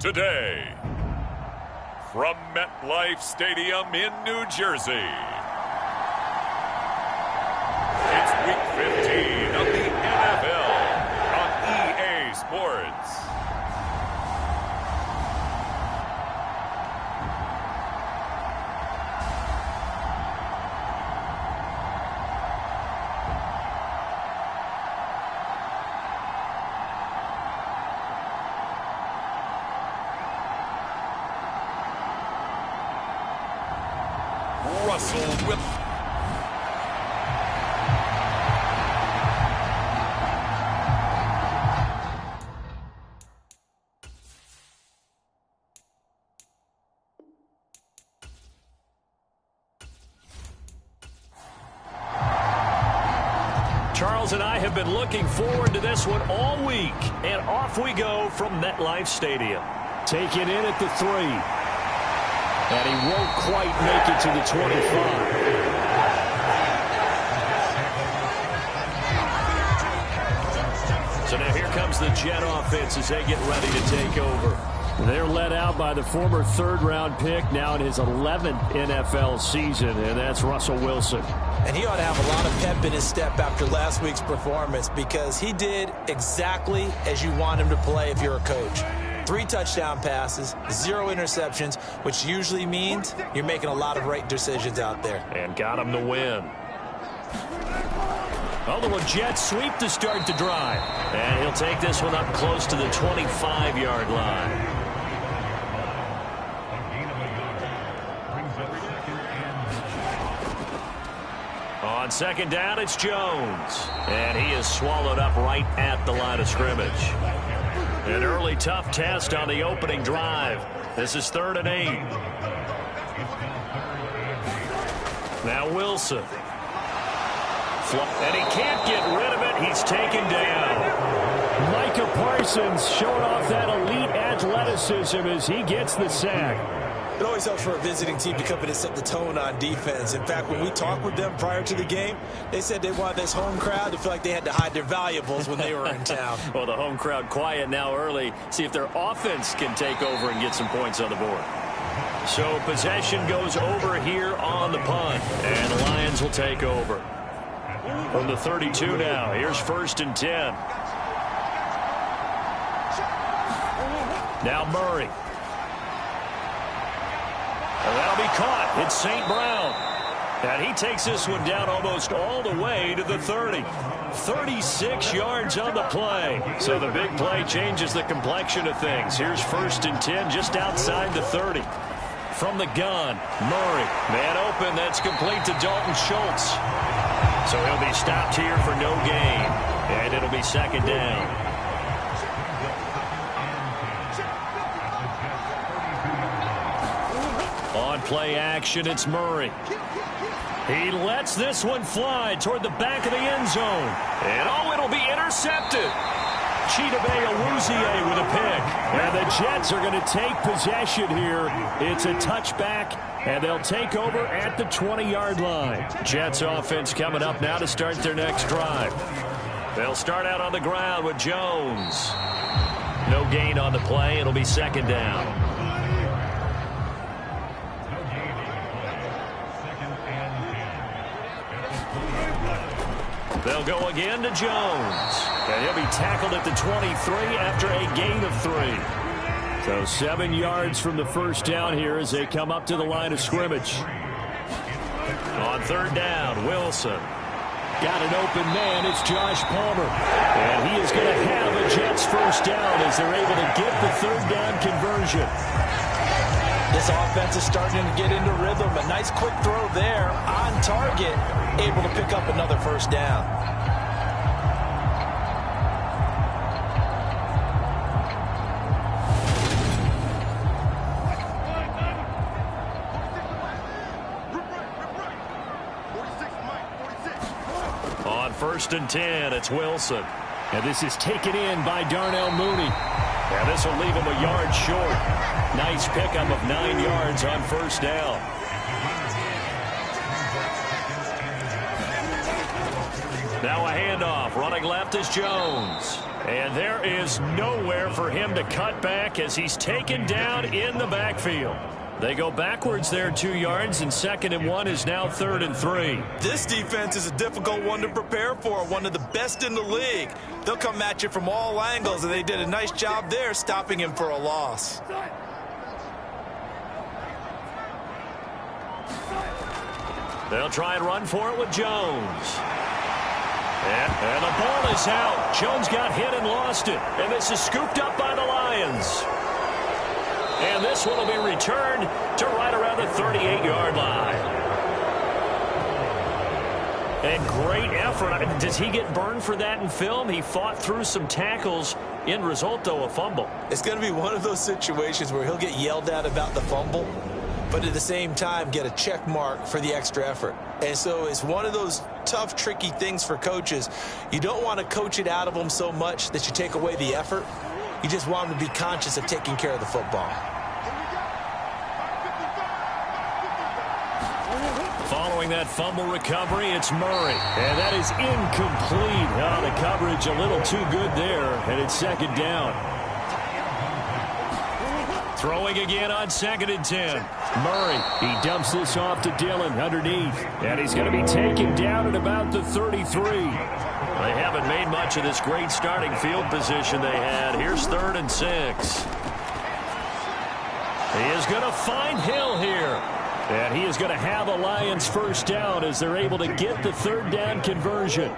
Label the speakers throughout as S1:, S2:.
S1: today. From MetLife Stadium in New Jersey, it's Week 15 of the NFL on EA Sports. Russell with
S2: Charles and I have been looking forward to this one all week, and off we go from MetLife Stadium.
S3: Take it in at the 3. And he won't quite make it to the 25.
S2: So now here comes the Jet offense as they get ready to take over.
S3: They're led out by the former third-round pick, now in his 11th NFL season, and that's Russell Wilson.
S4: And he ought to have a lot of pep in his step after last week's performance because he did exactly as you want him to play if you're a coach. 3 touchdown passes, 0 interceptions, which usually means you're making a lot of right decisions out there.
S2: And got him to win. A little jet sweep to start the drive. And he'll take this one up close to the 25-yard line. On second down, it's Jones. And he is swallowed up right at the line of scrimmage. An early tough test on the opening drive. This is 3rd and 8. Now Wilson. And he can't get rid of it. He's taken down.
S3: Micah Parsons showing off that elite athleticism as he gets the sack.
S4: It always helps for a visiting team to come in and set the tone on defense. In fact, when we talked with them prior to the game, they said they wanted this home crowd to feel like they had to hide their valuables when they were in town.
S2: Well, the home crowd quiet now early. See if their offense can take over and get some points on the board. So possession goes over here on the punt, and the Lions will take over. From the 32 now, here's 1st and 10. Now Murray. And that'll be caught. It's St. Brown. And he takes this one down almost all the way to the 30. 36 yards on the play. So the big play changes the complexion of things. Here's 1st and 10 just outside the 30. From the gun, Murray. Man open, that's complete to Dalton Schultz. So he'll be stopped here for no gain. And it'll be 2nd down. On play action, it's Murray. He lets this one fly toward the back of the end zone. And it'll be intercepted. Chidobe Awuzie with a pick. And the Jets are going to take possession here. It's a touchback, and they'll take over at the 20-yard line. Jets offense coming up now to start their next drive. They'll start out on the ground with Jones. No gain on the play. It'll be 2nd down. They'll go again to Jones. And he'll be tackled at the 23 after a gain of 3.
S3: So 7 yards from the first down here as they come up to the line of scrimmage.
S2: On 3rd down, Wilson.
S3: Got an open man. It's Josh Palmer. And he is going to have a Jets first down as they're able to get the 3rd down conversion.
S4: This offense is starting to get into rhythm. A nice quick throw there on target, able to pick up another first down.
S2: On 1st and 10, it's Wilson.
S3: And this is taken in by Darnell Mooney.
S2: And this will leave him a yard short. Nice pickup of 9 yards on 1st down. Now a handoff. Running left is Jones. And there is nowhere for him to cut back as he's taken down in the backfield. They go backwards there 2 yards, and 2nd and 1 is now 3rd and 3.
S4: This defense is a difficult one to prepare for, one of the best in the league. They'll come at you from all angles, and they did a nice job there stopping him for a loss.
S2: They'll try and run for it with Jones. And the ball is out. Jones got hit and lost it. And this is scooped up by the Lions. And this one will be returned to right around the 38-yard line. And great effort. Does he get burned for that in film? He fought through some tackles. End result, though, a fumble.
S4: It's going to be one of those situations where he'll get yelled at about the fumble, but at the same time get a check mark for the extra effort. And so it's one of those tough, tricky things for coaches. You don't want to coach it out of them so much that you take away the effort. You just want them to be conscious of taking care of the football.
S2: Following that fumble recovery, it's Murray. And that is incomplete. Oh, the coverage a little too good there, and it's 2nd down. Throwing again on 2nd and 10. Murray, he dumps this off to Dillon underneath. And he's going to be taken down at about the 33. They haven't made much of this great starting field position they had. Here's 3rd and 6. He is going to find Hill here. And he is going to have a Lions 1st down as they're able to get the 3rd down conversion.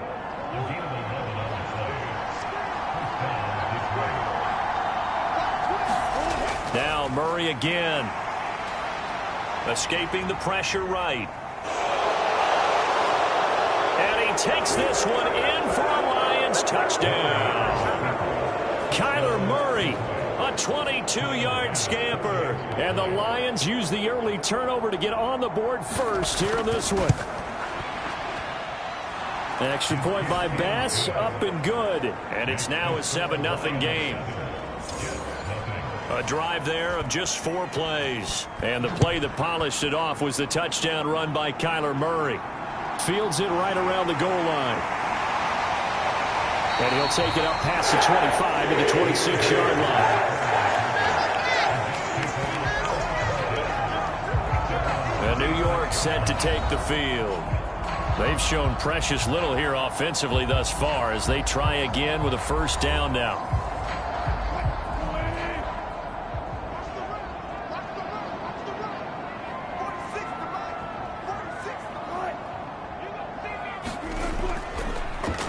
S2: Now Murray again. Escaping the pressure right. And he takes this one in for a Lions touchdown. Kyler Murray, a 22-yard scamper. And the Lions use the early turnover to get on the board first here in this one. An extra point by Bass, up and good. And it's now a 7-0 game. A drive there of just 4 plays. And the play that polished it off was the touchdown run by Kyler Murray. Fields it right around the goal line. And he'll take it up past the 25 to the 26-yard line. And New York set to take the field. They've shown precious little here offensively thus far as they try again with a 1st down now.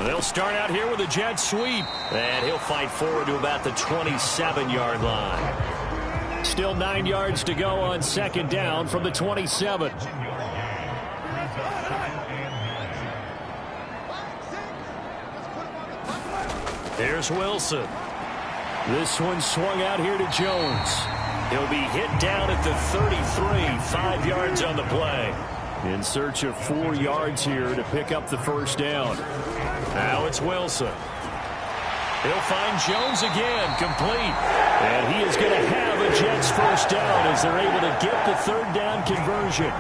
S2: They'll start out here with a jet sweep. And he'll fight forward to about the 27-yard line. Still 9 yards to go on 2nd down from the 27. Here's Wilson. This one swung out here to Jones. He'll be hit down at the 33, 5 yards on the play. In search of 4 yards here to pick up the 1st down. Now it's Wilson. He'll find Jones again, complete. And he is going to have a Jets 1st down as they're able to get the 3rd down conversion.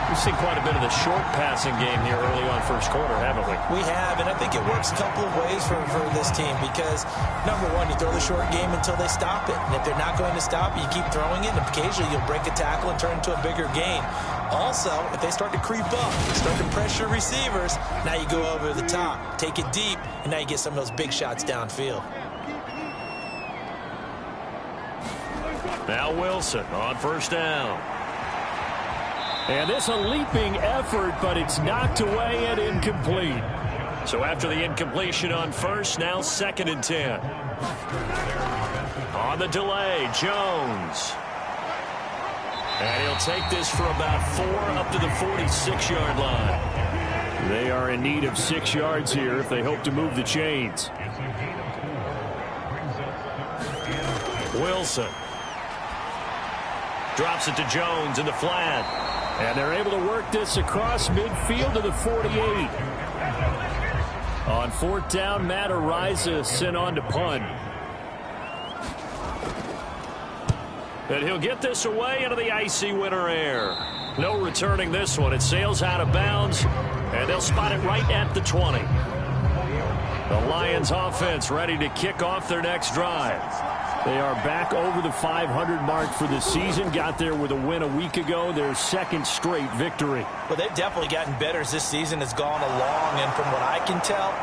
S2: We've seen quite a bit of the short passing game here early on 1st quarter, haven't we?
S4: We have, and I think it works a couple of ways for this team because, number one, you throw the short game until they stop it. And if they're not going to stop it, you keep throwing it, and occasionally you'll break a tackle and turn it into a bigger gain. Also, if they start to creep up, start to pressure receivers, now you go over the top, take it deep, and now you get some of those big shots downfield.
S2: Now Wilson on 1st down. And this a leaping effort, but it's knocked away and incomplete. So after the incompletion on 1st, now 2nd and 10. On the delay, Jones. And he'll take this for about 4 up to the 46-yard line. They are in need of 6 yards here if they hope to move the chains. Wilson. Drops it to Jones in the flat. And they're able to work this across midfield to the 48. On 4th down, Matt Ariza sent on to punt. And he'll get this away into the icy winter air. No returning this one. It sails out of bounds, and they'll spot it right at the 20. The Lions offense ready to kick off their next drive. They are back over the 500 mark for the season. Got there with a win a week ago, their second straight victory.
S4: Well, they've definitely gotten better as this season has gone along, and from what I can tell,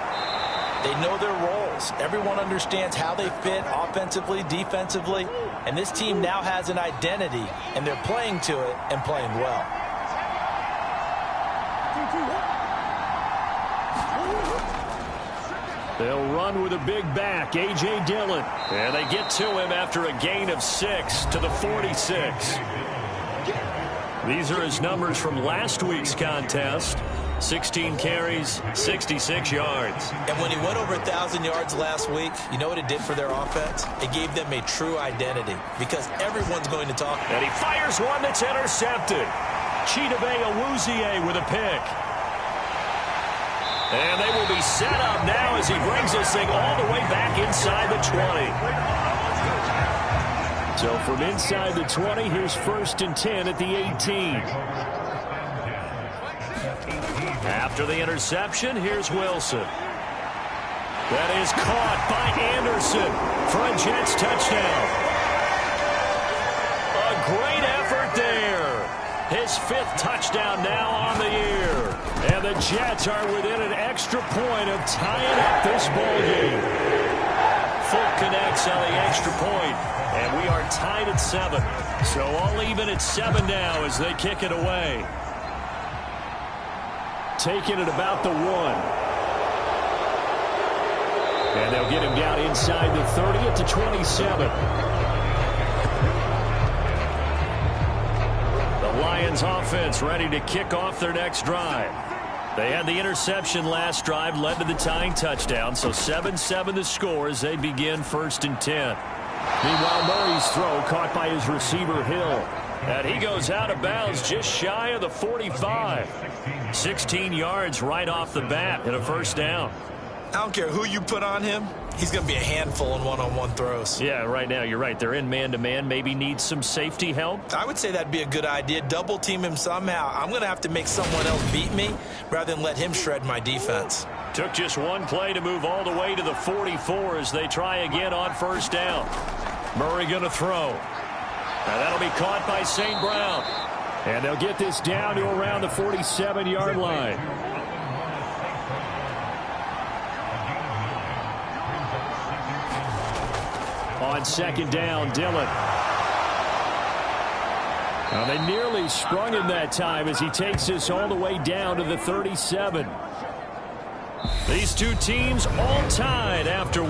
S4: they know their roles. Everyone understands how they fit offensively, defensively, and this team now has an identity, and they're playing to it and playing well.
S2: They'll run with a big back, A.J. Dillon. And they get to him after a gain of 6 to the 46. These are his numbers from last week's contest. 16 carries, 66 yards.
S4: And when he went over 1,000 yards last week, you know what it did for their offense? It gave them a true identity because everyone's going to talk.
S2: And he fires one that's intercepted. DetroitChill007's with a pick. And they will be set up now as he brings this thing all the way back inside the 20. So from inside the 20, here's 1st and 10 at the 18. After the interception, here's Wilson. That is caught by Anderson for a Jets touchdown. A great effort there. His 5th touchdown now on the year. And the Jets are within an extra point of tying up this ball game. Fulk connects on the extra point, and we are tied at 7. So all even at 7 now as they kick it away. Taking it about the 1. And they'll get him down inside the 30 at the 27. The Lions offense ready to kick off their next drive. They had the interception last drive, led to the tying touchdown, so 7-7 the score as they begin 1st and 10. Meanwhile, Murray's throw caught by his receiver, Hill. And he goes out of bounds just shy of the 45. 16 yards right off the bat and a 1st down.
S4: I don't care who you put on him. He's going to be a handful in one-on-one throws.
S2: Yeah, right now you're right. They're in man-to-man. Maybe need some safety help.
S4: I would say that'd be a good idea. Double team him somehow. I'm going to have to make someone else beat me rather than let him shred my defense.
S2: Took just one play to move all the way to the 44 as they try again on 1st down. Murray going to throw. And that'll be caught by St. Brown. And they'll get this down to around the 47-yard line. On 2nd down, Dillon. Now they nearly sprung him that time as he takes this all the way down to the 37. These two teams all tied after 1.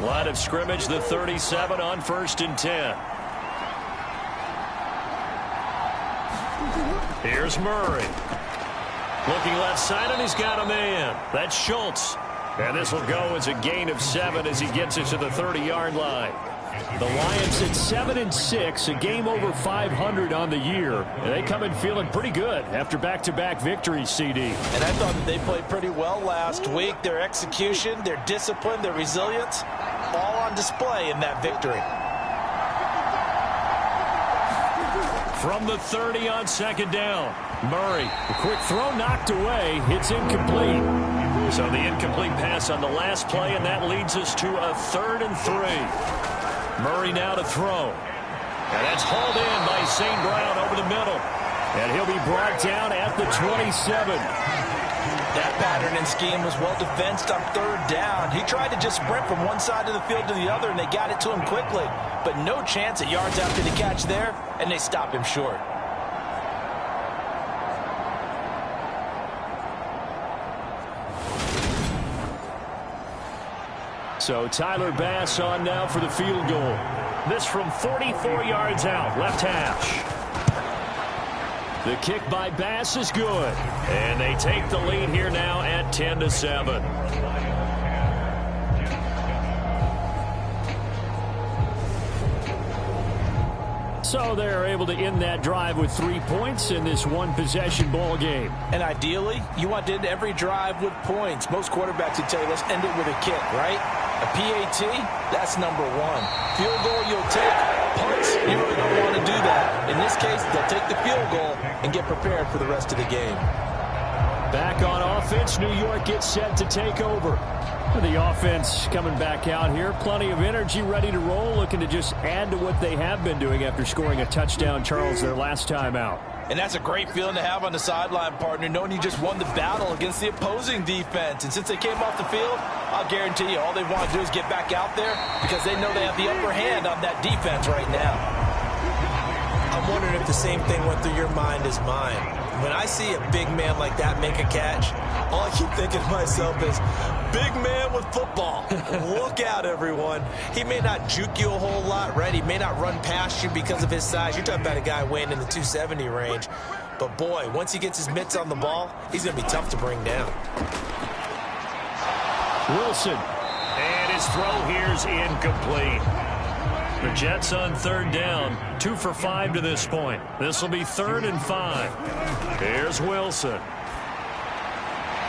S2: Line of scrimmage, the 37 on 1st and 10. Here's Murray. Looking left side, and he's got a man. That's Schultz. And this will go as a gain of 7 as he gets it to the 30-yard line. The Lions at 7-6, a game over 500 on the year. And they come in feeling pretty good after back-to-back victories, CD.
S4: And I thought that they played pretty well last week. Their execution, their discipline, their resilience, all on display in that victory.
S2: From the 30 on 2nd down, Murray. The quick throw knocked away. It's incomplete. So the incomplete pass on the last play, and that leads us to a 3rd and 3. Murray now to throw. And that's hauled in by St. Brown over the middle. And he'll be brought down at the 27.
S4: That pattern and scheme was well defensed on 3rd down. He tried to just sprint from one side of the field to the other, and they got it to him quickly. But no chance at yards after the catch there, and they stop him short.
S2: So Tyler Bass on now for the field goal. This from 44 yards out, left hash. The kick by Bass is good. And they take the lead here now at 10-7. So they're able to end that drive with 3 points in this one-possession ball game.
S4: And ideally, you want to end every drive with points. Most quarterbacks would tell you, let's end it with a kick, right? A PAT, that's number 1. Field goal you'll take, punts, you really don't want to do that. In this case, they'll take the field goal and get prepared for the rest of the game.
S2: Back on offense, New York gets set to take over. The offense coming back out here. Plenty of energy, ready to roll, looking to just add to what they have been doing after scoring a touchdown, Charles, their last time out.
S4: And that's a great feeling to have on the sideline, partner, knowing you just won the battle against the opposing defense. And since they came off the field, I'll guarantee you all they want to do is get back out there because they know they have the upper hand on that defense right now. I'm wondering if the same thing went through your mind as mine. When I see a big man like that make a catch, all I keep thinking to myself is, big man with football. Look out, everyone. He may not juke you a whole lot, right? He may not run past you because of his size. You're talking about a guy weighing in the 270 range. But, boy, once he gets his mitts on the ball, he's going to be tough to bring down.
S2: Wilson. And his throw here's incomplete. The Jets on third down, 2 for 5 to this point. This will be 3rd and 5. Here's Wilson.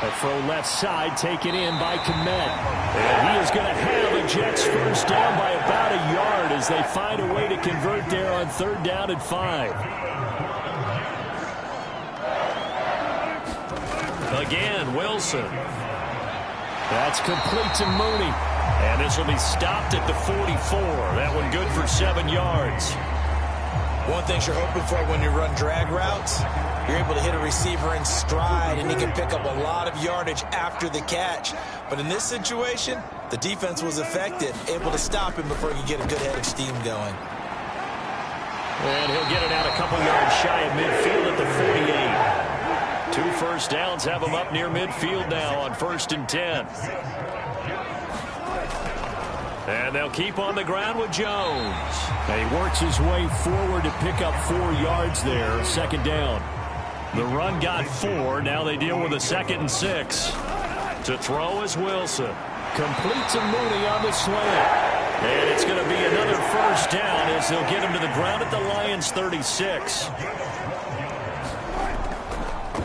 S2: A throw left side taken in by Kmet. And he is going to have a Jets first down by about a yard as they find a way to convert there on 3rd down and 5. Again, Wilson. That's complete to Mooney. And this will be stopped at the 44. That one good for 7 yards.
S4: One thing you're hoping for when you run drag routes, you're able to hit a receiver in stride, and he can pick up a lot of yardage after the catch. But in this situation, the defense was effective, able to stop him before he could get a good head of steam going.
S2: And he'll get it out a couple yards shy of midfield at the 48. 2 first downs have him up near midfield now on 1st and 10. And they'll keep on the ground with Jones. And he works his way forward to pick up 4 yards there. 2nd down. The run got 4. Now they deal with a 2nd and 6. To throw is Wilson. Complete to Mooney on the slant. And it's going to be another first down as they'll get him to the ground at the Lions' 36.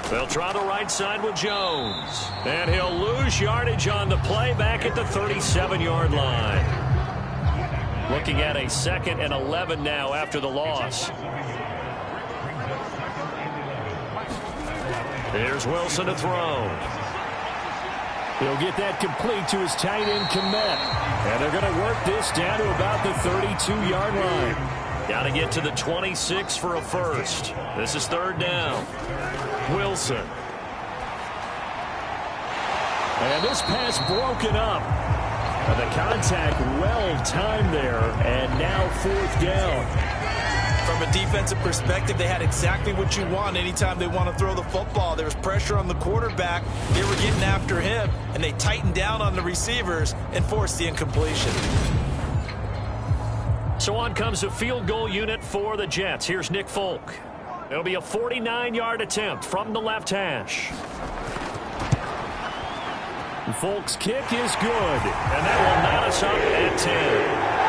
S2: They'll try the right side with Jones. And he'll lose yardage on the play back at the 37-yard line. Looking at a 2nd and 11 now after the loss. Here's Wilson to throw. He'll get that complete to his tight end, Kmet. And they're going to work this down to about the 32-yard line. Got to get to the 26 for a first. This is 3rd down. Wilson. And this pass broken up. And the contact well timed there. And now 4th down.
S4: From a defensive perspective, they had exactly what you want anytime they want to throw the football. There was pressure on the quarterback. They were getting after him, and they tightened down on the receivers and forced the incompletion.
S2: So on comes a field goal unit for the Jets. Here's Nick Folk. It'll be a 49-yard attempt from the left hash. Folk's kick is good, and that will knot us up at 10.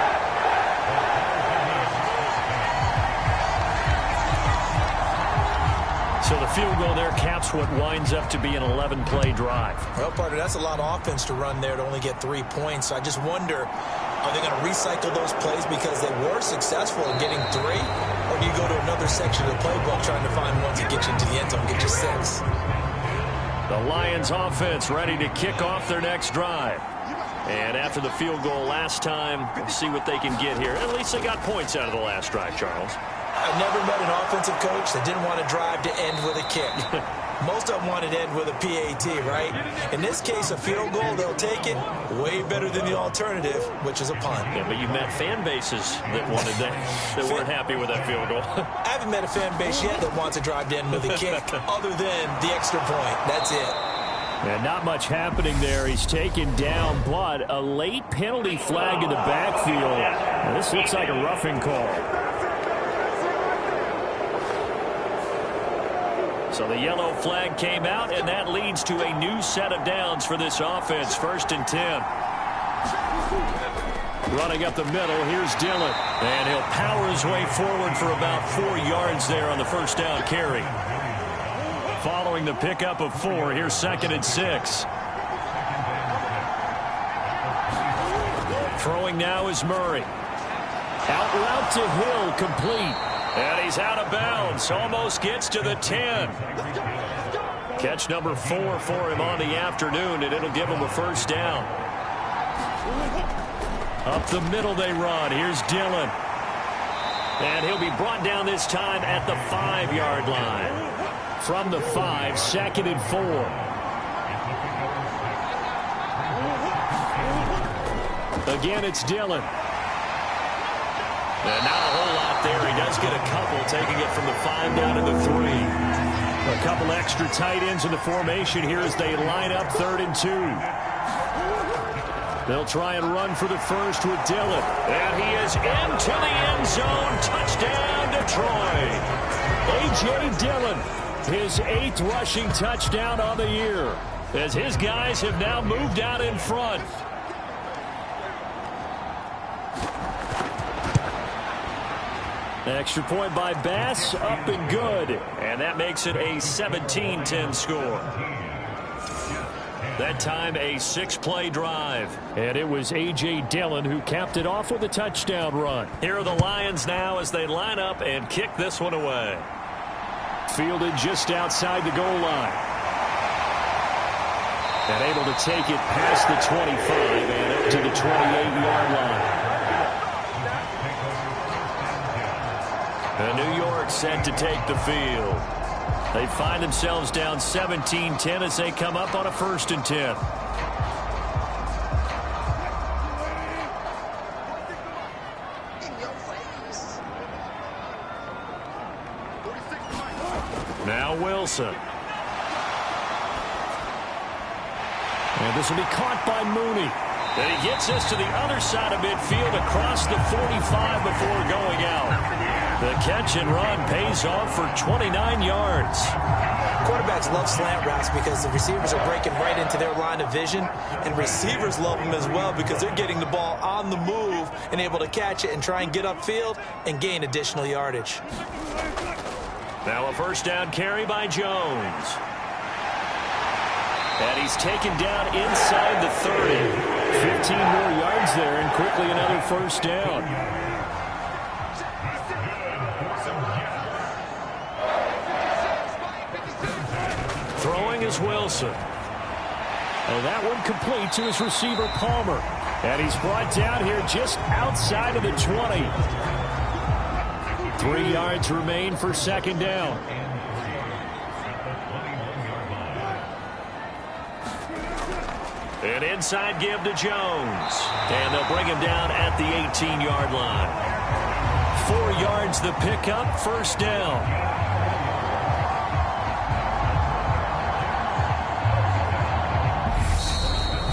S2: So the field goal there caps what winds up to be an 11-play drive.
S4: Well, partner, that's a lot of offense to run there to only get 3 points. So I just wonder, are they going to recycle those plays because they were successful in getting 3? Or do you go to another section of the playbook trying to find ones that get you into the end zone, get you 6?
S2: The Lions offense ready to kick off their next drive. And after the field goal last time, we'll see what they can get here. At least they got points out of the last drive, Charles.
S4: I've never met an offensive coach that didn't want to drive to end with a kick. Most of them wanted to end with a PAT, right? In this case, a field goal, they'll take it. Way better than the alternative, which is a punt.
S2: Yeah, but you've met fan bases that wanted that weren't happy with that field goal.
S4: I haven't met a fan base yet that wants to drive to end with a kick other than the extra point. That's it.
S2: And not much happening there. He's taken down, but a late penalty flag in the backfield. Now, this looks like a roughing call. So the yellow flag came out, and that leads to a new set of downs for this offense. 1st and 10. Running up the middle, here's Dillon. And he'll power his way forward for about 4 yards there on the first down carry. Following the pickup of 4, here's 2nd and 6. Throwing now is Murray. Out route to Hill, complete. And he's out of bounds. Almost gets to the 10. Catch number 4 for him on the afternoon, and it'll give him a first down. Up the middle they run. Here's Dillon. And he'll be brought down this time at the 5-yard line. From the 5, 2nd and 4. Again, it's Dillon. And not a whole lot there. He does get a couple, taking it from the 5 down to the 3. A couple extra tight ends in the formation here as they line up 3rd and 2. They'll try and run for the first with Dillon. And he is into the end zone. Touchdown, Detroit. A.J. Dillon, his 8th rushing touchdown on the year, as his guys have now moved out in front. Extra point by Bass, up and good. And that makes it a 17-10 score. That time a 6-play drive. And it was A.J. Dillon who capped it off with a touchdown run. Here are the Lions now as they line up and kick this one away. Fielded just outside the goal line. And able to take it past the 25 and up to the 28-yard line. And New York set to take the field. They find themselves down 17-10 as they come up on a 1st and 10. Now Wilson. And this will be caught by Mooney. And he gets this to the other side of midfield across the 45 before going out. The catch and run pays off for 29 yards.
S4: Quarterbacks love slant routes because the receivers are breaking right into their line of vision, and receivers love them as well because they're getting the ball on the move and able to catch it and try and get upfield and gain additional yardage.
S2: Now a first down carry by Jones. And he's taken down inside the 30. 15 more yards there and quickly another first down. Throwing is Wilson. And that one complete to his receiver, Palmer. And he's brought down here just outside of the 20. 3 yards remain for 2nd down. An inside give to Jones. And they'll bring him down at the 18-yard line. 4 yards the pickup, first down.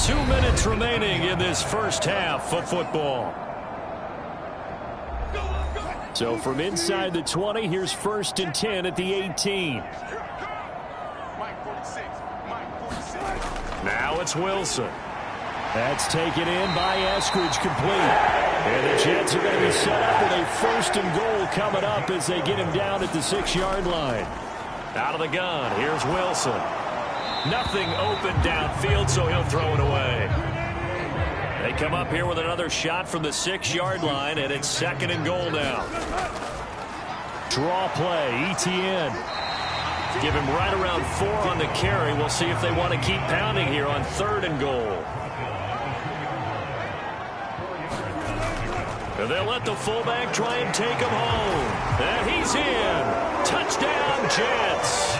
S2: 2 minutes remaining in this first half of football. So from inside the 20, here's 1st and 10 at the 18. Now it's Wilson. That's taken in by Eskridge, complete. And the Jets are going to be set up with a 1st and goal coming up as they get him down at the 6-yard line. Out of the gun, here's Wilson. Nothing open downfield, so he'll throw it away. They come up here with another shot from the 6-yard line, and it's 2nd and goal now. Draw play, ETN. Give him right around 4 on the carry. We'll see if they want to keep pounding here on 3rd and goal. And they'll let the fullback try and take him home. And he's in. Touchdown, Jets.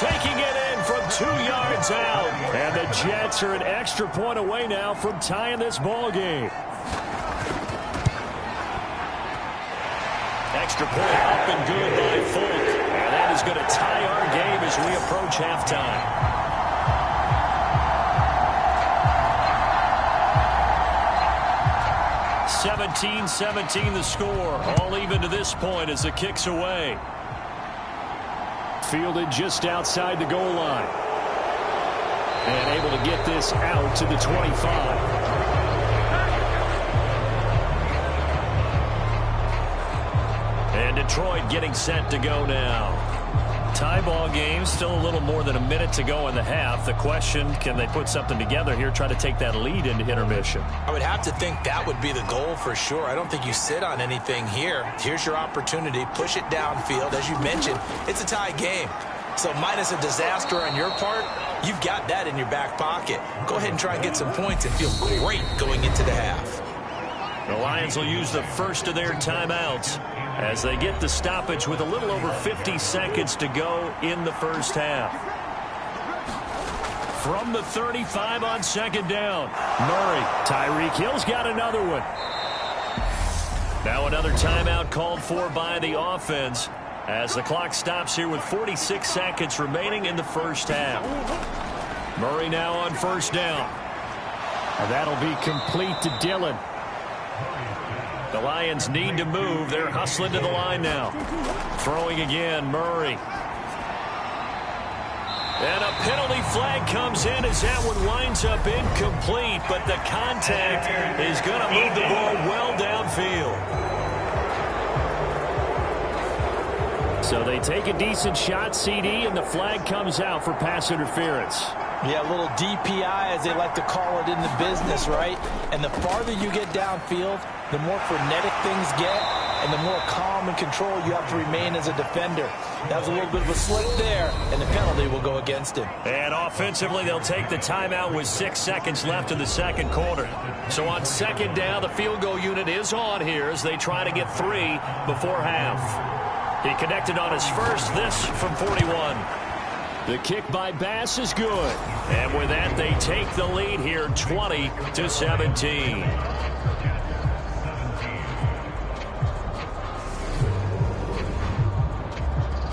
S2: Taking it in from 2 yards out. And the Jets are an extra point away now from tying this ball game. Extra point up and good by Folk. And that is going to tie our game as we approach halftime. (17-17) the score. All even to this point as the kick's away. Fielded just outside the goal line. And able to get this out to the 25. And Detroit getting set to go now. Tie ball game, still a little more than a minute to go in the half. The question, can they put something together here, try to take that lead into intermission?
S4: I would have to think that would be the goal for sure. I don't think you sit on anything here. Here's your opportunity. Push it downfield. As you mentioned, it's a tie game. So minus a disaster on your part, you've got that in your back pocket. Go ahead and try and get some points and feel great going into the half.
S2: The Lions will use the first of their timeouts as they get the stoppage with a little over 50 seconds to go in the first half. From the 35 on second down, Murray. Tyreek Hill's got another one. Now another timeout called for by the offense as the clock stops here with 46 seconds remaining in the first half. Murray now on first down.
S3: And that'll be complete to Dillon.
S2: The Lions need to move. They're hustling to the line now. Throwing again, Murray. And a penalty flag comes in as that one winds up incomplete, but the contact is going to move the ball well downfield.
S3: So they take a decent shot, CD, and the flag comes out for pass interference.
S4: Yeah, a little DPI, as they like to call it in the business, right? And the farther you get downfield, the more frenetic things get, and the more calm and control you have to remain as a defender. That was a little bit of a slip there, and the penalty will go against him.
S2: And offensively, they'll take the timeout with 6 seconds left in the second quarter. So on second down, the field goal unit is on here as they try to get 3 before half. He connected on his first, this from 41.
S3: The kick by Bass is good.
S2: And with that, they take the lead here, 20-17.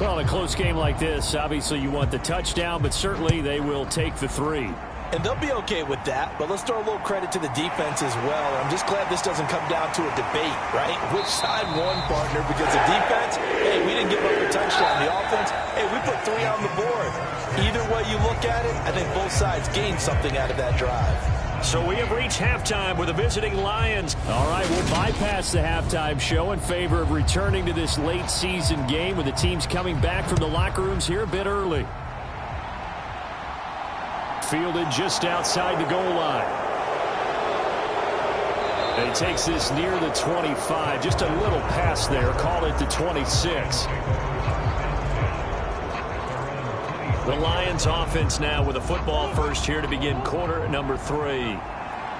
S3: Well, in a close game like this, obviously you want the touchdown, but certainly they will take the 3.
S4: And they'll be okay with that, but let's throw a little credit to the defense as well. I'm just glad this doesn't come down to a debate, right? Which side won, partner? Because the defense, hey, we didn't give up a touchdown. The offense, hey, we put 3 on the board. Either way you look at it, I think both sides gained something out of that drive.
S2: So we have reached halftime with the visiting Lions.
S3: All right, we'll bypass the halftime show in favor of returning to this late season game with the teams coming back from the locker rooms here a bit early. Fielded just outside the goal line. And he takes this near the 25. Just a little pass there. Call it the 26.
S2: The Lions offense now with a football first here to begin quarter number 3.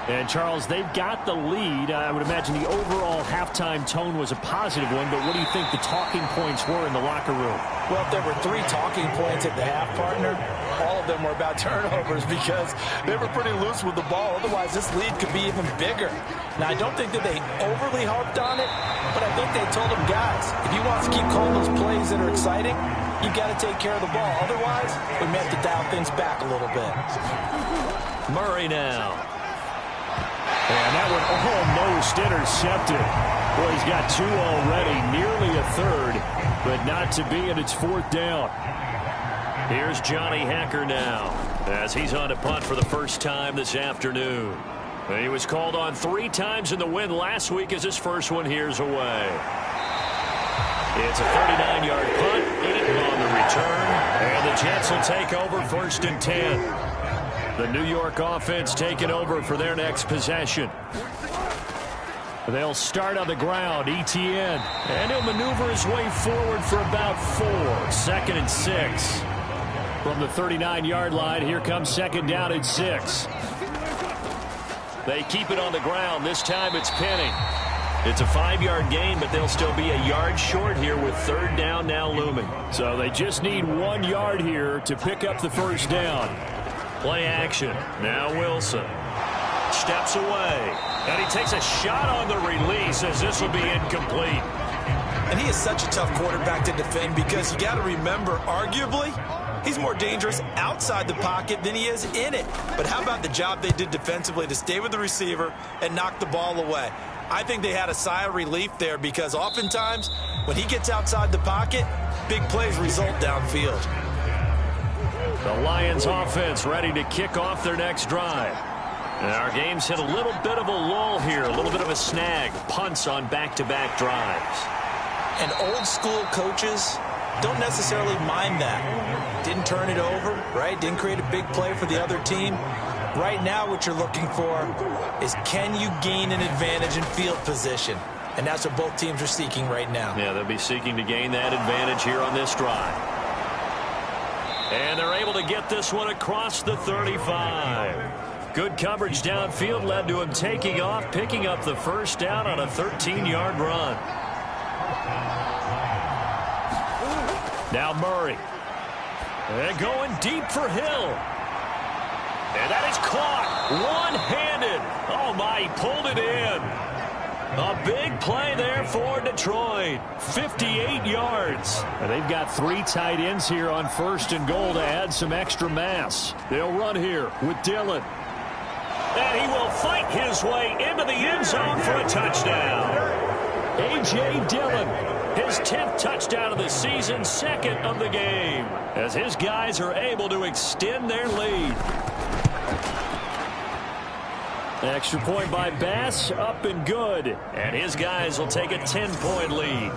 S3: And, Charles, they've got the lead. I would imagine the overall halftime tone was a positive one, but what do you think the talking points were in the locker room?
S4: Well, if there were 3 talking points at the half, partner, all of them were about turnovers because they were pretty loose with the ball. Otherwise, this lead could be even bigger. Now, I don't think that they overly harped on it, but I think they told them, guys, if you want to keep calling those plays that are exciting, you've got to take care of the ball. Otherwise, we may have to dial things back a little bit.
S2: Murray now.
S3: And that one almost intercepted. Boy, he's got 2 already, nearly a third, but not to be, and it's 4th down.
S2: Here's Johnny Hacker now as he's on to punt for the first time this afternoon. And he was called on 3 times in the win last week as his first one here's away. It's a 39-yard punt on the return, and the Jets will take over 1st and 10. The New York offense taking over for their next possession.
S3: They'll start on the ground, Etienne.
S2: And he'll maneuver his way forward for about 4. 2nd and 6.
S3: From the 39-yard line, here comes 2nd down and 6.
S2: They keep it on the ground. This time it's Penny. It's a 5-yard gain, but they'll still be a yard short here with 3rd down now looming.
S3: So they just need 1 yard here to pick up the first down.
S2: Play action. Now Wilson steps away. And he takes a shot on the release as this will be incomplete.
S4: And he is such a tough quarterback to defend because you got to remember, arguably, he's more dangerous outside the pocket than he is in it. But how about the job they did defensively to stay with the receiver and knock the ball away? I think they had a sigh of relief there because oftentimes when he gets outside the pocket, big plays result downfield.
S2: The Lions offense ready to kick off their next drive. And our game's hit a little bit of a lull here, a little bit of a snag. Punts on back-to-back drives.
S4: And old school coaches, don't necessarily mind that. Didn't turn it over, right? Didn't create a big play for the other team. Right now what you're looking for is, can you gain an advantage in field position? And that's what both teams are seeking right now.
S2: Yeah, they'll be seeking to gain that advantage here on this drive. And they're able to get this one across the 35. Good coverage downfield led to him taking off, picking up the first down on a 13-yard run. Now Murray. And going deep for Hill. And that is caught one-handed. Oh, my, he pulled it in. A big play there for Detroit. 58 yards.
S3: And they've got 3 tight ends here on 1st and goal to add some extra mass. They'll run here with Dillon.
S2: And he will fight his way into the end zone for a touchdown. A.J. Dillon, his 10th touchdown of the season, 2nd of the game, as his guys are able to extend their lead.
S3: Extra point by Bass, up and good.
S2: And his guys will take a 10-point lead.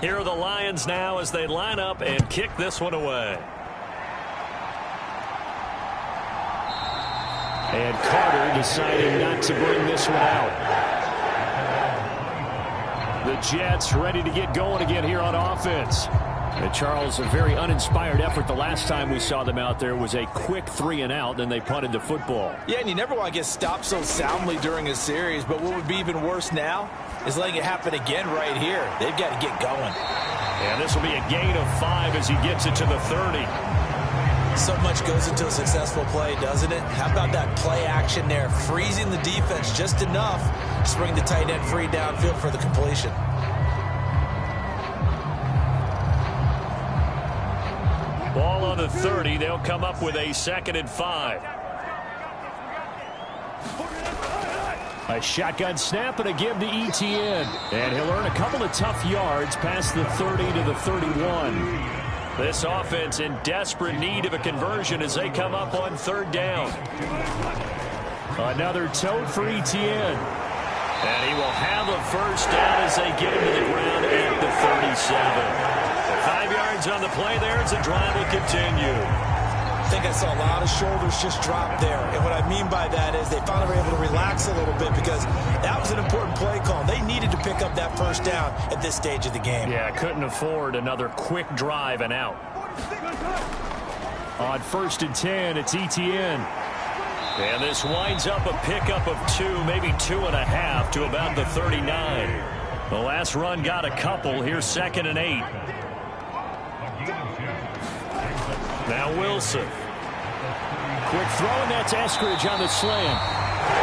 S2: Here are the Lions now as they line up and kick this one away.
S3: And Carter deciding not to bring this one out. The Jets ready to get going again here on offense. And Charles, a very uninspired effort. The last time we saw them out there was a quick 3-and-out, then they punted the football.
S4: Yeah, and you never want to get stopped so soundly during a series, but what would be even worse now is letting it happen again right here. They've got to get going.
S2: And this will be a gain of 5 as he gets it to the 30.
S4: So much goes into a successful play, doesn't it? How about that play action there, freezing the defense just enough to bring the tight end free downfield for the completion.
S2: Ball on the 30. They'll come up with a 2nd and 5.
S3: A shotgun snap and a give to ETN. And he'll earn a couple of tough yards past the 30 to the 31.
S2: This offense in desperate need of a conversion as they come up on 3rd down.
S3: Another tote for ETN.
S2: And he will have a first down as they get him to the ground at the 37. 5 yards on the play there as the drive will continue.
S4: I think I saw a lot of shoulders just drop there. And what I mean by that is they finally were able to relax a little bit because that was an important play call. They needed to pick up that first down at this stage of the game.
S2: Yeah, couldn't afford another quick drive and out.
S3: On 1st and 10, it's ETN.
S2: And this winds up a pickup of 2, maybe 2.5 to about the 39. The last run got a couple. Here's 2nd and 8. Now Wilson.
S3: Quick throw, and that's Eskridge on the slant.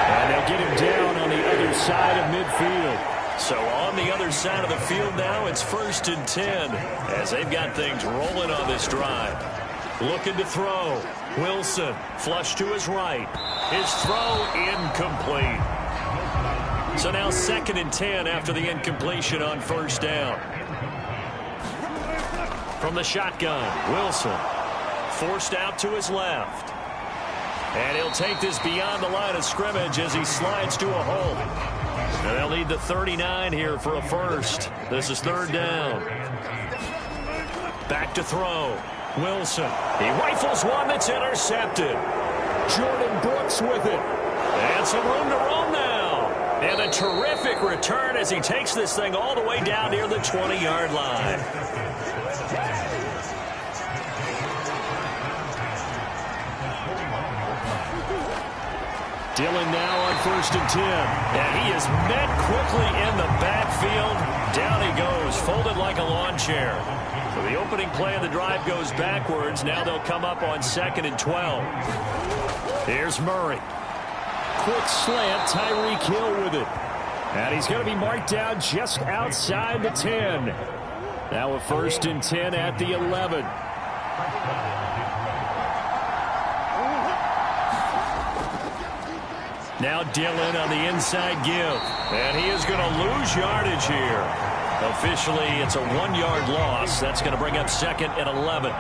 S3: And they'll get him down on the other side of midfield.
S2: So on the other side of the field now, it's 1st and 10 as they've got things rolling on this drive. Looking to throw. Wilson, flush to his right. His throw incomplete. So now 2nd and 10 after the incompletion on 1st down. From the shotgun, Wilson forced out to his left. And he'll take this beyond the line of scrimmage as he slides to a hole. And they'll need the 39 here for a first. This is 3rd down. Back to throw. Wilson. He rifles one that's intercepted.
S3: Jordan Brooks with it.
S2: And some room to roam now. And a terrific return as he takes this thing all the way down near the 20-yard line.
S3: Dillon now on 1st and 10.
S2: And he is met quickly in the backfield. Down he goes, folded like a lawn chair. So the opening play of the drive goes backwards. Now they'll come up on 2nd and 12. Here's Murray.
S3: Quick slant, Tyreek Hill with it. And he's going to be marked down just outside the 10. Now a 1st and 10 at the 11.
S2: Now Dillon on the inside give. And he is going to lose yardage here. Officially, it's a 1-yard loss. That's going to bring up 2nd and 11.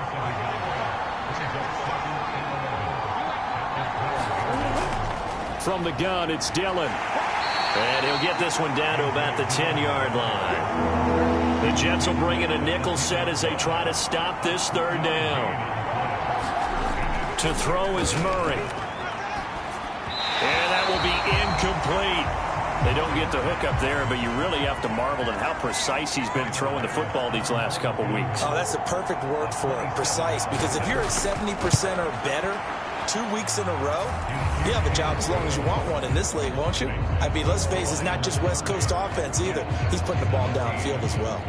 S3: From the gun, it's Dillon.
S2: And he'll get this one down to about the 10-yard line. The Jets will bring in a nickel set as they try to stop this third down. To throw is Murray. And that will be incomplete. They don't get the hook up there, but you really have to marvel at how precise he's been throwing the football these last couple weeks.
S4: Oh, that's the perfect word for it, precise. Because if you're at 70% or better 2 weeks in a row, you have a job as long as you want one in this league, won't you? I mean, let's face it, it's not just West Coast offense either. He's putting the ball downfield as well.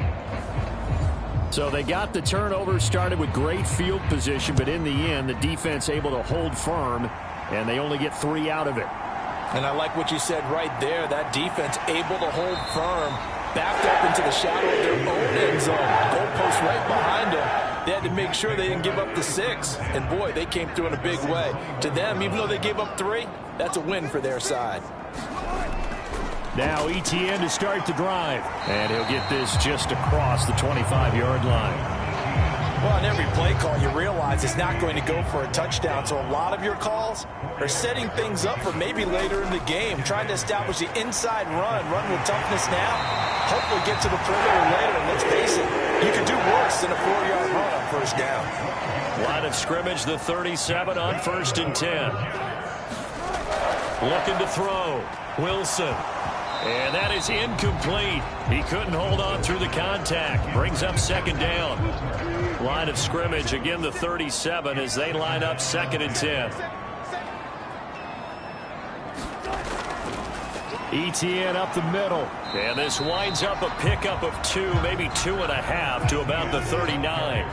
S3: So they got the turnover, started with great field position, but in the end, the defense able to hold firm, and they only get 3 out of it.
S4: And I like what you said right there. That defense able to hold firm, backed up into the shadow of their own end zone. Goalpost right behind them. They had to make sure they didn't give up the 6. And, boy, they came through in a big way. To them, even though they gave up 3, that's a win for their side.
S3: Now Etienne to start the drive. And he'll get this just across the 25-yard line.
S4: Well, on every play call, you realize it's not going to go for a touchdown. So a lot of your calls are setting things up for maybe later in the game, trying to establish the inside run with toughness now, hopefully get to the perimeter later. And let's face it, you could do worse than a 4-yard run on first down.
S2: Line of scrimmage, the 37 on 1st and 10. Looking to throw. Wilson. And that is incomplete. He couldn't hold on through the contact. Brings up 2nd down. Line of scrimmage, again the 37 as they line up 2nd and 10.
S3: Etienne up the middle.
S2: And this winds up a pickup of 2, maybe 2.5 to about the 39.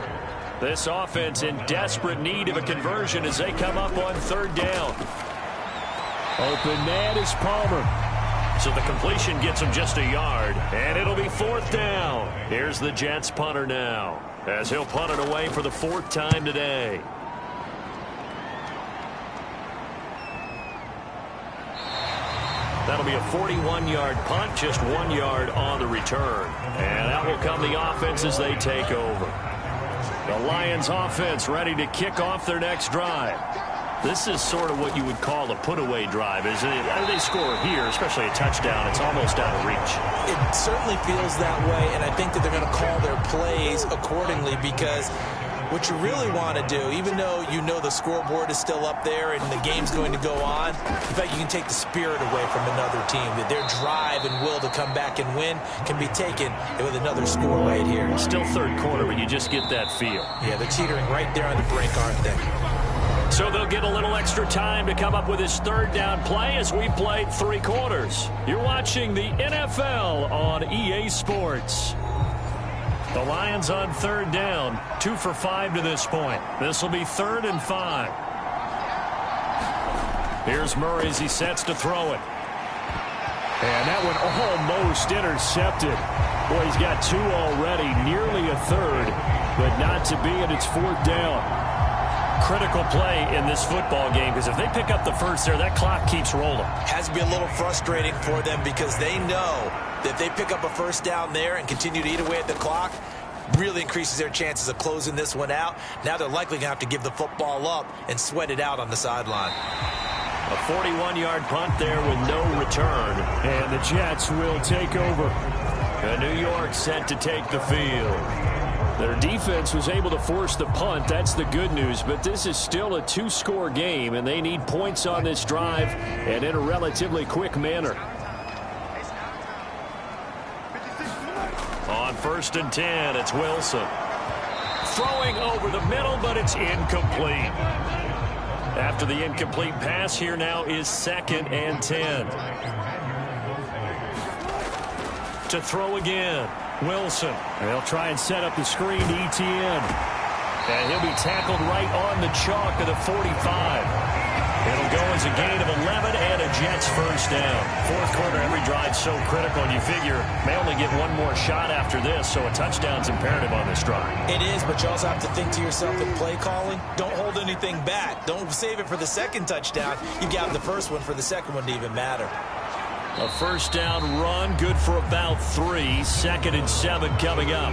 S2: This offense in desperate need of a conversion as they come up on 3rd down.
S3: Open man is Palmer.
S2: So the completion gets him just a yard, and it'll be 4th down. Here's the Jets punter now, as he'll punt it away for the 4th time today. That'll be a 41-yard punt, just 1 yard on the return. And out will come the offense as they take over. The Lions offense ready to kick off their next drive. This is sort of what you would call a put-away drive, isn't it? They score here, especially a touchdown. It's almost out of reach.
S4: It certainly feels that way, and I think that they're going to call their plays accordingly because what you really want to do, even though you know the scoreboard is still up there and the game's going to go on, in fact, you can take the spirit away from another team. That their drive and will to come back and win can be taken with another score right here.
S2: Still 3rd quarter, but you just get that feel.
S4: Yeah, they're teetering right there on the brink, aren't they?
S2: So they'll get a little extra time to come up with his 3rd down play as we played 3 quarters. You're watching the NFL on EA Sports. The Lions on 3rd down, 2 for 5 to this point. This will be 3rd and 5. Here's Murray as he sets to throw it.
S3: And that one almost intercepted. Boy, he's got 2 already, nearly a 3rd, but not to be, and it's 4th down.
S2: Critical play in this football game because if they pick up the 1st there, that clock keeps rolling.
S4: Has to be a little frustrating for them because they know that if they pick up a 1st down there and continue to eat away at the clock, really increases their chances of closing this one out. Now they're likely going to have to give the football up and sweat it out on the sideline.
S2: A 41-yard punt there with no return.
S3: And the Jets will take over.
S2: And New York set to take the field.
S3: Their defense was able to force the punt. That's the good news. But this is still a 2-score game, and they need points on this drive and in a relatively quick manner.
S2: On 1st and 10, it's Wilson. Throwing over the middle, but it's incomplete. After the incomplete pass, here now is 2nd and 10. To throw again. Wilson.
S3: And they'll try and set up the screen to Etienne.
S2: And he'll be tackled right on the chalk of the 45. It'll go as a gain of 11 and a Jets 1st down. 4th quarter, every drive so critical, and you figure may only get 1 more shot after this, so a touchdown's imperative on this drive.
S4: It is, but you also have to think to yourself in play calling, don't hold anything back. Don't save it for the 2nd touchdown. You got the 1st one for the 2nd one to even matter.
S2: A 1st down run, good for about 3. 2nd and 7 coming up.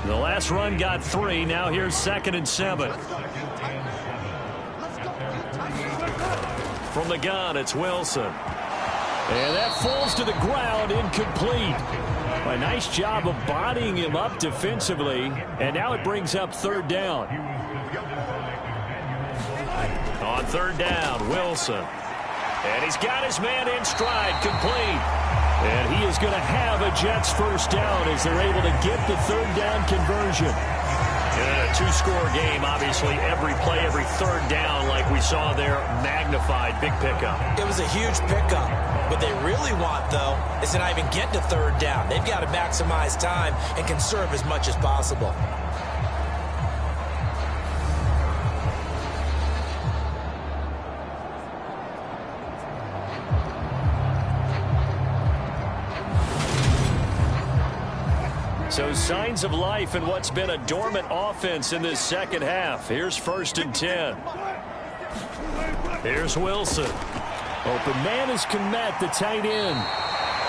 S2: The last run got 3. Now here's 2nd and 7. From the gun, it's Wilson. And that falls to the ground, incomplete. A nice job of bodying him up defensively, and now it brings up third down. On third down, Wilson. And he's got his man in stride, complete. And he is going to have a Jets first down as they're able to get the third down conversion. In a two-score game, obviously, every play, every third down, like we saw there, magnified, big pickup.
S4: It was a huge pickup. What they really want, though, is to not even get to third down. They've got to maximize time and conserve as much as possible.
S2: So signs of life in what's been a dormant offense in this second half. Here's 1st and 10. Here's Wilson. Open man is Kmet, the tight end.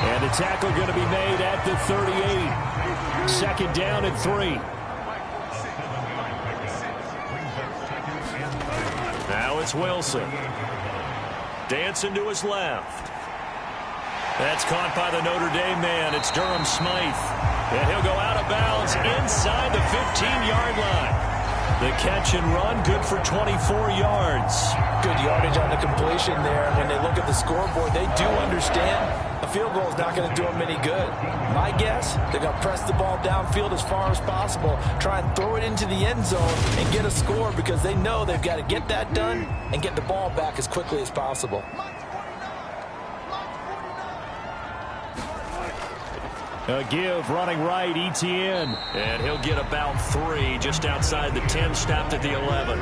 S2: And the tackle going to be made at the 38. Second down and 3. Now it's Wilson. Dancing to his left. That's caught by the Notre Dame man. It's Durham Smythe. And he'll go out of bounds inside the 15-yard line. The catch and run, good for 24 yards.
S4: Good yardage on the completion there. When they look at the scoreboard, they do understand a field goal is not going to do them any good. My guess, they're going to press the ball downfield as far as possible, try and throw it into the end zone and get a score because they know they've got to get that done and get the ball back as quickly as possible.
S2: A give, running right, Etienne. And he'll get about 3 just outside the 10, stopped at the 11.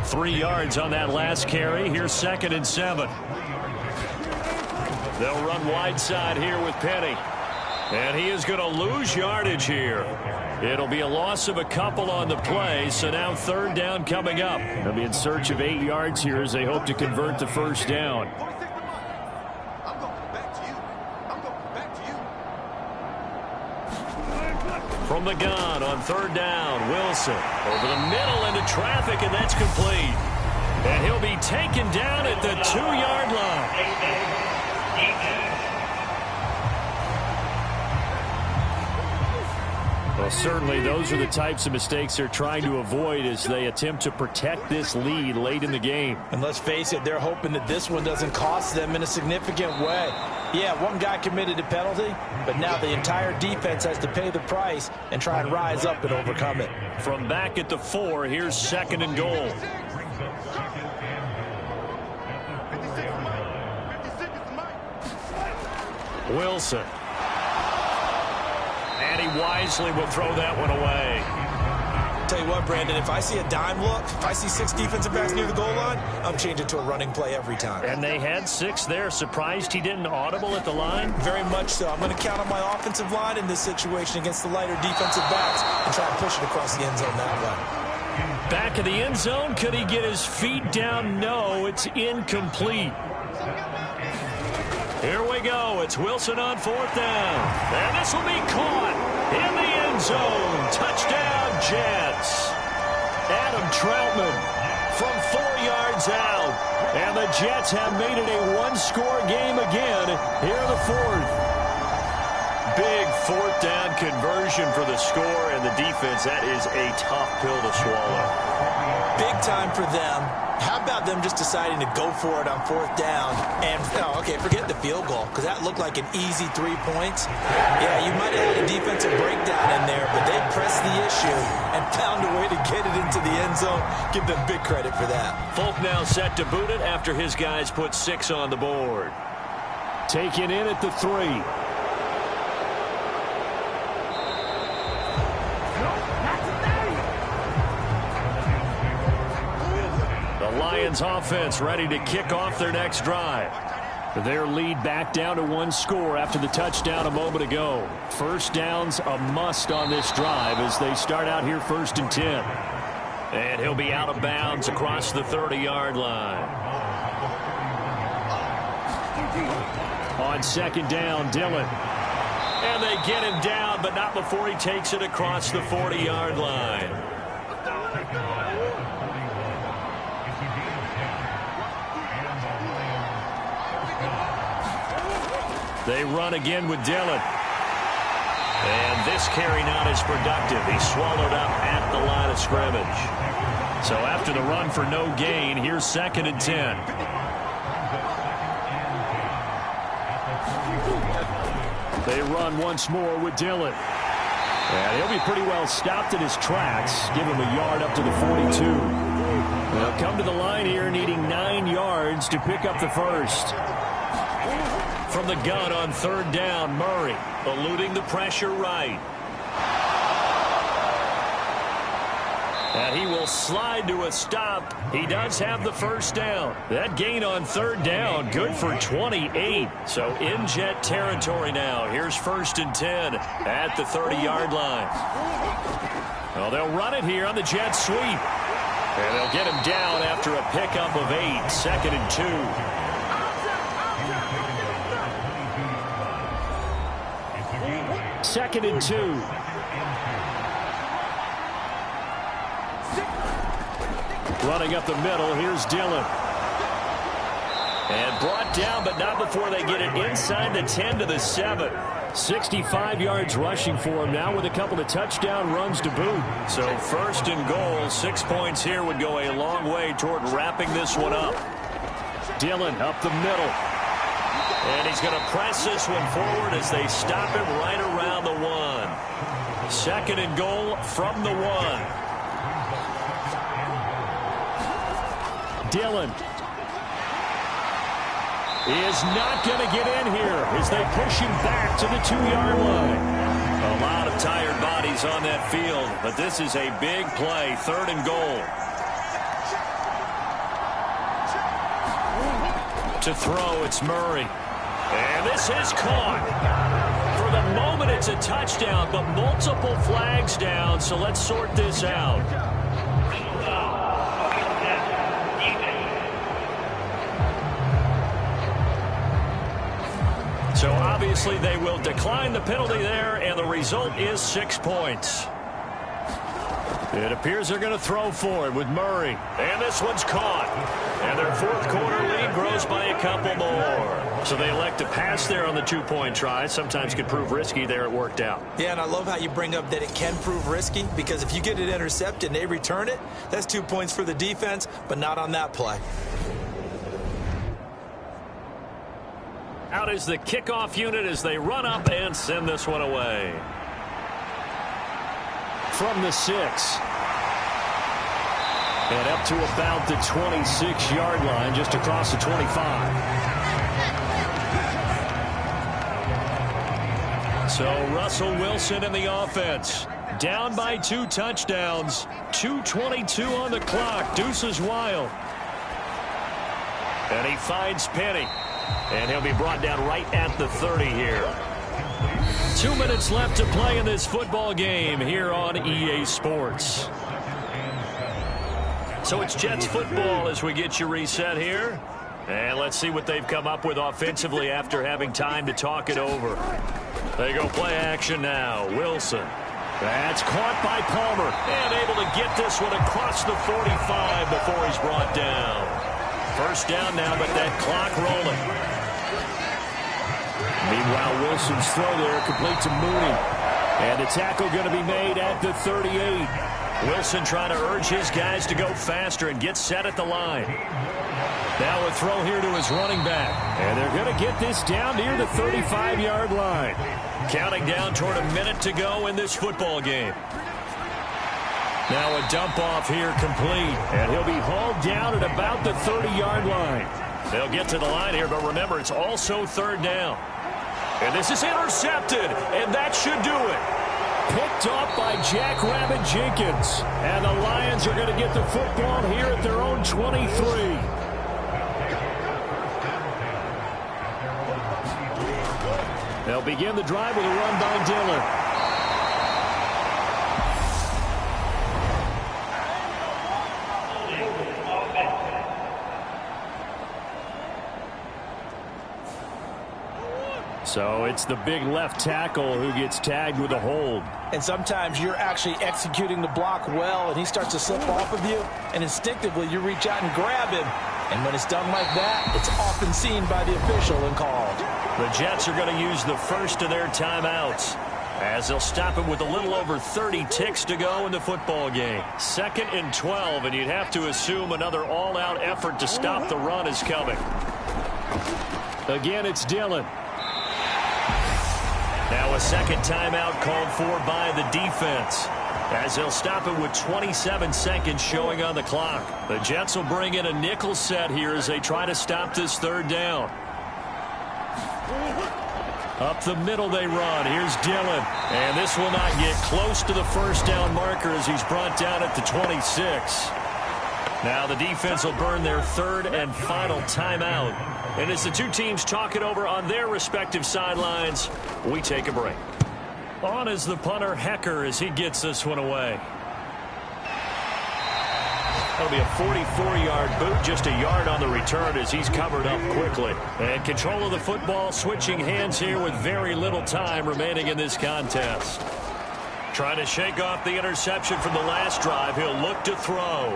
S2: 3 yards on that last carry. Here's 2nd and 7. They'll run wide side here with Penny. And he is going to lose yardage here. It'll be a loss of a couple on the play, so now third down coming up. They'll be in search of 8 yards here as they hope to convert the first down. From the gun on third down, Wilson over the middle into traffic, and that's complete. And he'll be taken down at the 2-yard line. Well, certainly those are the types of mistakes they're trying to avoid as they attempt to protect this lead late in the game.
S4: And let's face it, they're hoping that this one doesn't cost them in a significant way. Yeah, one guy committed a penalty, but now the entire defense has to pay the price and try and rise up and overcome it.
S2: From back at the 4, here's 2nd and goal. Wilson. And he wisely will throw that one away.
S4: Tell you what, Brandon, if I see a dime look, if I see 6 defensive backs near the goal line, I'm changing to a running play every time.
S2: And they had 6 there. Surprised he didn't audible at the line?
S4: Very much so. I'm going to count on my offensive line in this situation against the lighter defensive backs and try and push it across the end zone that way.
S2: Back of the end zone. Could he get his feet down? No, it's incomplete. Here we go. It's Wilson on 4th down. And this will be caught in the end zone. Touchdown, Jets. Adam Troutman from 4 yards out. And the Jets have made it a one-score game again here in the 4th. Big 4th down conversion for the score, and the defense, that is a tough pill to swallow.
S4: Big time for them. How about them just deciding to go for it on 4th down? And, okay, forget the field goal, because that looked like an easy 3 points. Yeah, you might have had a defensive breakdown in there, but they pressed the issue and found a way to get it into the end zone. Give them big credit for that.
S2: Folk now set to boot it after his guys put 6 on the board. Taken in at the 3. Lions offense ready to kick off their next drive. Their lead back down to 1 score after the touchdown a moment ago. First down's a must on this drive as they start out here 1st and 10. And he'll be out of bounds across the 30-yard line. On 2nd down, Dillon. And they get him down, but not before he takes it across the 40-yard line. They run again with Dillon. And this carry not as productive. He's swallowed up at the line of scrimmage. So after the run for no gain, here's 2nd and 10. They run once more with Dillon. And he'll be pretty well stopped in his tracks. Give him a yard up to the 42. They'll come to the line here needing 9 yards to pick up the first. From the gun on 3rd down, Murray eluding the pressure right. And he will slide to a stop. He does have the first down. That gain on 3rd down, good for 28. So in Jet territory now. Here's 1st and 10 at the 30-yard line. Well, they'll run it here on the Jet sweep. And they'll get him down after a pickup of 8. 2nd and 2. 2nd and 2. Running up the middle, here's Dillon. And brought down, but not before they get it inside the 10 to the 7. 65 yards rushing for him now with a couple of touchdown runs to boot. So 1st and goal, 6 points here would go a long way toward wrapping this one up. Dillon up the middle. And he's going to press this one forward as they stop him right around the 1. 2nd and goal from the 1. Dillon is not going to get in here as they push him back to the 2-yard line. A lot of tired bodies on that field, but this is a big play. 3rd and goal. To throw, it's Murray. And this is caught. For the moment, it's a touchdown, but multiple flags down, so let's sort this out. So obviously they will decline the penalty there, and the result is 6 points. It appears they're going to throw for it with Murray. And this one's caught. And their 4th quarter lead grows by a couple more. So they elect to pass there on the 2-point try. Sometimes could prove risky. There it worked out.
S4: Yeah, and I love how you bring up that it can prove risky, because if you get it intercepted and they return it, that's 2 points for the defense, but not on that play.
S2: Out is the kickoff unit as they run up and send this one away. From the 6. And up to about the 26-yard line, just across the 25. So Russell Wilson in the offense. Down by 2 touchdowns. 2:22 on the clock. Deuces wild. And he finds Penny. And he'll be brought down right at the 30 here. 2 minutes left to play in this football game here on EA Sports. So it's Jets football as we get you reset here. And let's see what they've come up with offensively after having time to talk it over. They go play action now. Wilson. That's caught by Palmer. And able to get this one across the 45 before he's brought down. 1st down now, but that clock rolling. Meanwhile, Wilson's throw there complete to Mooney. And the tackle going to be made at the 38. Wilson trying to urge his guys to go faster and get set at the line. Now a throw here to his running back. And they're going to get this down near the 35-yard line. Counting down toward a minute to go in this football game. Now a dump off here complete. And he'll be hauled down at about the 30-yard line. They'll get to the line here, but remember, it's also 3rd down. And this is intercepted, and that should do it. Picked off by Jack Rabbit Jenkins. And the Lions are going to get the football here at their own 23. They'll begin the drive with a run by Dillon. So it's the big left tackle who gets tagged with a hold.
S4: And sometimes you're actually executing the block well, and he starts to slip off of you, and instinctively you reach out and grab him. And when it's done like that, it's often seen by the official and called.
S2: The Jets are going to use the first of their timeouts, as they'll stop it with a little over 30 ticks to go in the football game. 2nd and 12, and you'd have to assume another all-out effort to stop the run is coming.
S3: Again, it's Dillon.
S2: Now a second timeout called for by the defense, as they'll stop it with 27 seconds showing on the clock. The Jets will bring in a nickel set here as they try to stop this 3rd down. Up the middle they run. Here's Dillon. And this will not get close to the first down marker as he's brought down at the 26. Now the defense will burn their 3rd and final timeout. And as the two teams talk it over on their respective sidelines, we take a break. On is the punter, Hecker, as he gets this one away. That'll be a 44-yard boot, just a yard on the return as he's covered up quickly. And control of the football, switching hands here with very little time remaining in this contest. Trying to shake off the interception from the last drive. He'll look to throw.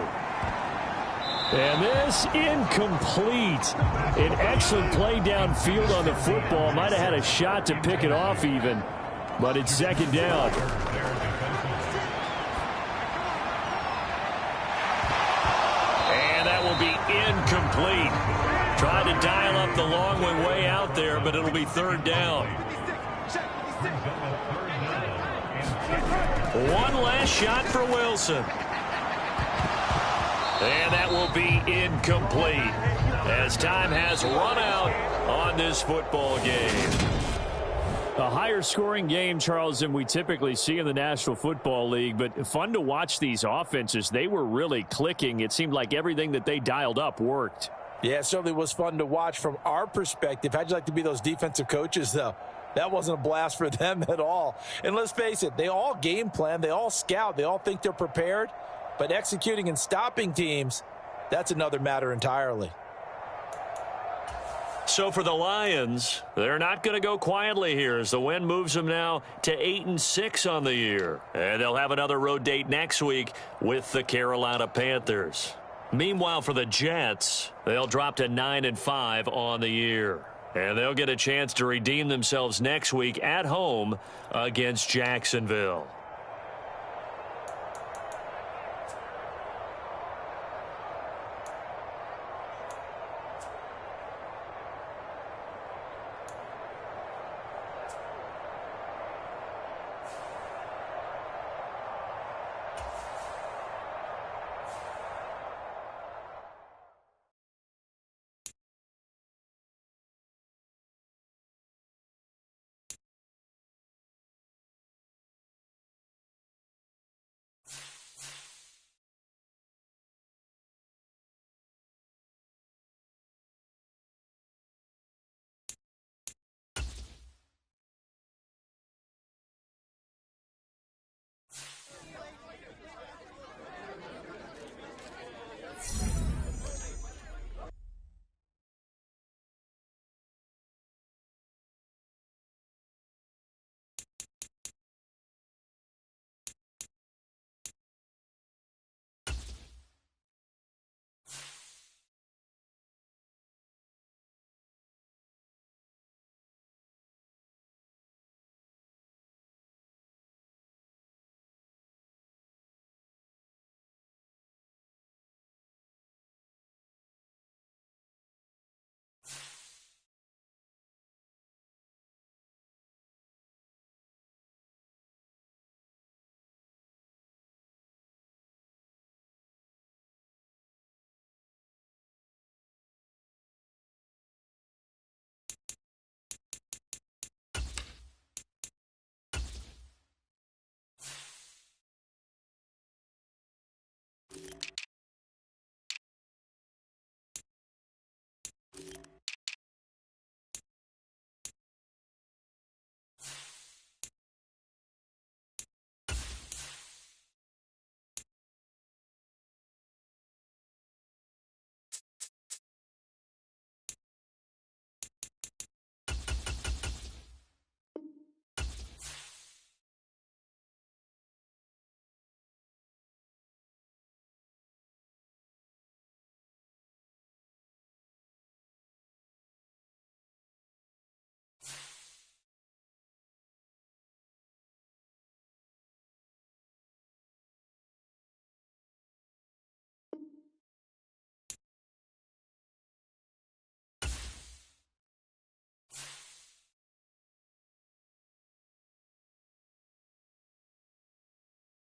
S3: And this incomplete. An excellent play downfield on the football. Might have had a shot to pick it off even, but it's 2nd down.
S2: Be incomplete. Tried to dial up the long way out there, but it'll be 3rd down. One last shot for Wilson. And that will be incomplete as time has run out on this football game.
S3: A higher scoring game, Charles, than we typically see in the National Football League, but fun to watch these offenses. They were really clicking. It seemed like everything that they dialed up worked.
S4: Yeah, it certainly was fun to watch from our perspective. How'd you like to be those defensive coaches, though? That wasn't a blast for them at all. And let's face it, they all game plan, they all scout, they all think they're prepared, but executing and stopping teams, that's another matter entirely.
S2: So for the Lions, they're not going to go quietly here as the win moves them now to 8-6 on the year. And they'll have another road date next week with the Carolina Panthers. Meanwhile, for the Jets, they'll drop to 9-5 on the year. And they'll get a chance to redeem themselves next week at home against Jacksonville.